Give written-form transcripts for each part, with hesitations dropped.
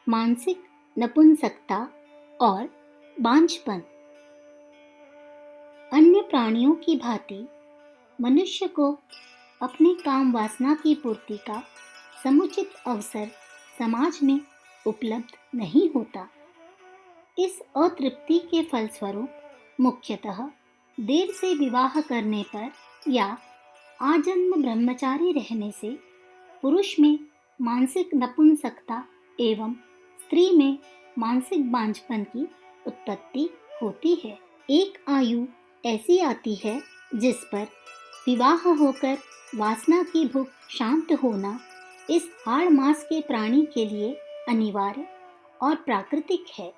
मानसिक नपुंसकता और बांझपन। अन्य प्राणियों की भांति मनुष्य को अपनी काम वासना की पूर्ति का समुचित अवसर समाज में उपलब्ध नहीं होता। इस अतृप्ति के फलस्वरूप मुख्यतः देर से विवाह करने पर या आजन्म ब्रह्मचारी रहने से पुरुष में मानसिक नपुंसकता एवं स्त्री में मानसिक बांझपन की उत्पत्ति होती है। एक आयु ऐसी आती है जिस पर विवाह होकर वासना की भूख शांत होना इस हाड़ मास के प्राणी के लिए अनिवार्य और प्राकृतिक है।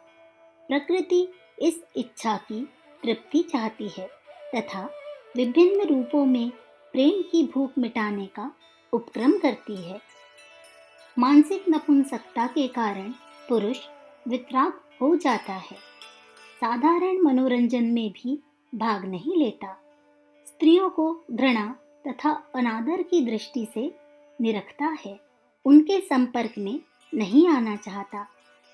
प्रकृति इस इच्छा की तृप्ति चाहती है तथा विभिन्न रूपों में प्रेम की भूख मिटाने का उपक्रम करती है। मानसिक नपुंसकता के कारण पुरुष वितराग हो जाता है, साधारण मनोरंजन में भी भाग नहीं लेता, स्त्रियों को घृणा तथा अनादर की दृष्टि से निरखता है, उनके संपर्क में नहीं आना चाहता,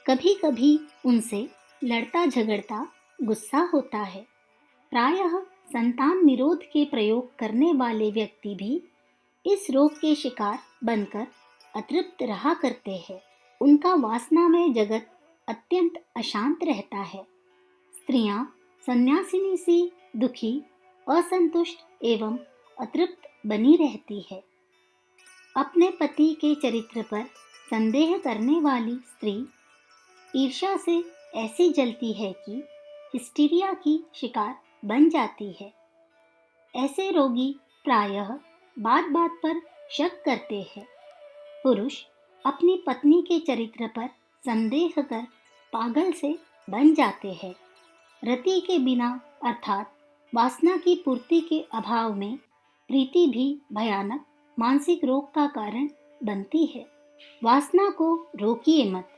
कभी कभी उनसे लड़ता झगड़ता गुस्सा होता है। प्रायः संतान निरोध के प्रयोग करने वाले व्यक्ति भी इस रोग के शिकार बनकर अतृप्त रहा करते हैं। उनका वासनामय जगत अत्यंत अशांत रहता है। स्त्रियां सन्यासिनी सी दुखी, असंतुष्ट एवं अतृप्त बनी रहती है। अपने पति के चरित्र पर संदेह करने वाली स्त्री ईर्ष्या से ऐसी जलती है कि हिस्टीरिया की शिकार बन जाती है। ऐसे रोगी प्रायः बात बात पर शक करते हैं। पुरुष अपनी पत्नी के चरित्र पर संदेह कर पागल से बन जाते हैं। रति के बिना अर्थात वासना की पूर्ति के अभाव में प्रीति भी भयानक मानसिक रोग का कारण बनती है। वासना को रोकिए मत,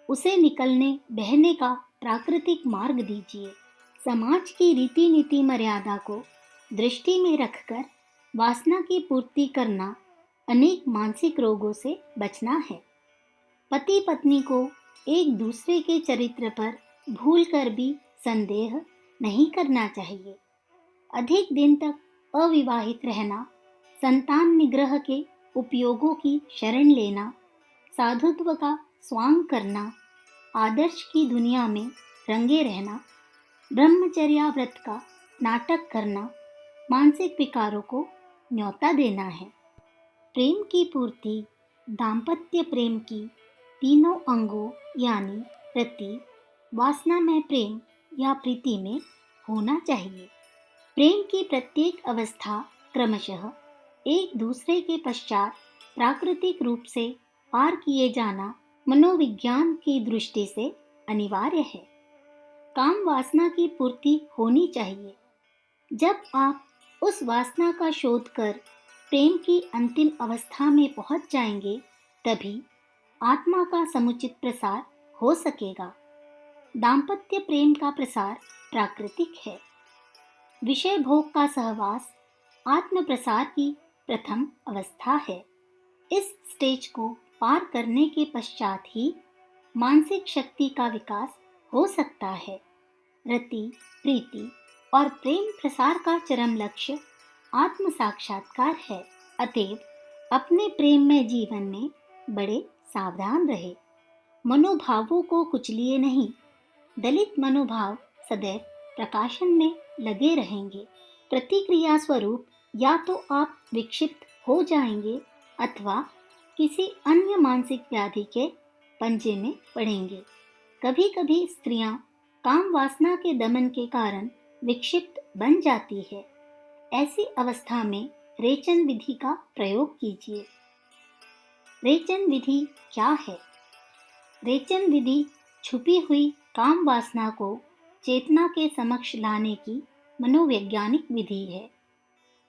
उसे निकलने बहने का प्राकृतिक मार्ग दीजिए। समाज की रीति नीति मर्यादा को दृष्टि में रखकर वासना की पूर्ति करना अनेक मानसिक रोगों से बचना है। पति पत्नी को एक दूसरे के चरित्र पर भूलकर भी संदेह नहीं करना चाहिए। अधिक दिन तक अविवाहित रहना, संतान निग्रह के उपयोगों की शरण लेना, साधुत्व का स्वांग करना, आदर्श की दुनिया में रंगे रहना, ब्रह्मचर्या व्रत का नाटक करना मानसिक विकारों को न्योता देना है। प्रेम की पूर्ति दाम्पत्य प्रेम की तीनों अंगों यानी रति, वासनामय प्रेम या प्रीति में होना चाहिए। प्रेम की प्रत्येक अवस्था क्रमशः एक दूसरे के पश्चात प्राकृतिक रूप से पार किए जाना मनोविज्ञान की दृष्टि से अनिवार्य है। काम वासना की पूर्ति होनी चाहिए। जब आप उस वासना का शोध कर प्रेम की अंतिम अवस्था में पहुंच जाएंगे, तभी आत्मा का समुचित प्रसार हो सकेगा। दाम्पत्य प्रेम का प्रसार प्राकृतिक है। विषय भोग का सहवास आत्म प्रसार की प्रथम अवस्था है। इस स्टेज को पार करने के पश्चात ही मानसिक शक्ति का विकास हो सकता है। रति, प्रीति और प्रेम प्रसार का चरम लक्ष्य आत्म साक्षात्कार है। अतएव अपने प्रेममय जीवन में बड़े सावधान रहे। मनोभावों को कुचलिए नहीं। दलित मनोभाव सदैव प्रकाशन में लगे रहेंगे। प्रतिक्रिया स्वरूप या तो आप विक्षिप्त हो जाएंगे अथवा किसी अन्य मानसिक व्याधि के पंजे में पड़ेंगे। कभी कभी स्त्रियां काम वासना के दमन के कारण विक्षिप्त बन जाती है। ऐसी अवस्था में रेचन विधि का प्रयोग कीजिए। रेचन विधि क्या है? रेचन विधि छुपी हुई काम वासना को चेतना के समक्ष लाने की मनोवैज्ञानिक विधि है।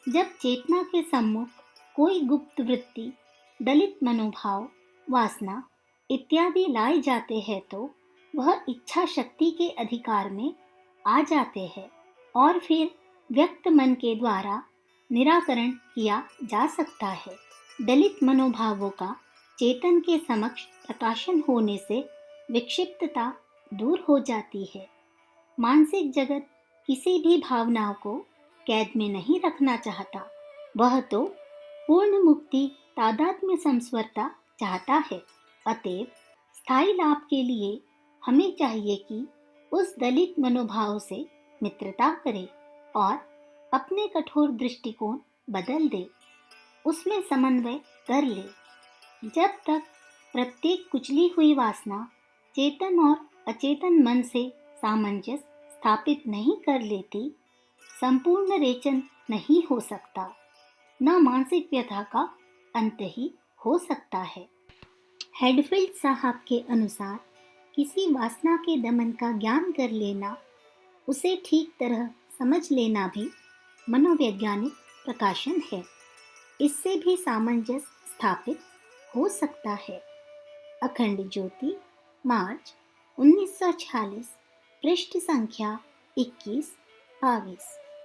जब चेतना के सम्मुख कोई गुप्त वृत्ति, दलित मनोभाव, वासना इत्यादि लाए जाते हैं तो वह इच्छा शक्ति के अधिकार में आ जाते हैं और फिर व्यक्त मन के द्वारा निराकरण किया जा सकता है। दलित मनोभावों का चेतन के समक्ष प्रकाशन होने से विक्षिप्तता दूर हो जाती है। मानसिक जगत किसी भी भावनाओं को कैद में नहीं रखना चाहता, वह तो पूर्ण मुक्ति, तादात्म्य संस्वरता चाहता है। अतएव स्थायी लाभ के लिए हमें चाहिए कि उस दलित मनोभाव से मित्रता करे और अपने कठोर दृष्टिकोण बदल दे, उसमें समन्वय कर ले। जब तक प्रत्येक कुचली हुई वासना चेतन और अचेतन मन से सामंजस्य स्थापित नहीं कर लेती, संपूर्ण रेचन नहीं हो सकता, न मानसिक व्यथा का अंत ही हो सकता है। हेडफील्ड साहब के अनुसार किसी वासना के दमन का ज्ञान कर लेना, उसे ठीक तरह समझ लेना भी मनोवैज्ञानिक प्रकाशन है। इससे भी सामंजस्य स्थापित हो सकता है। अखंड ज्योति, मार्च 1946, पृष्ठ संख्या 21-22।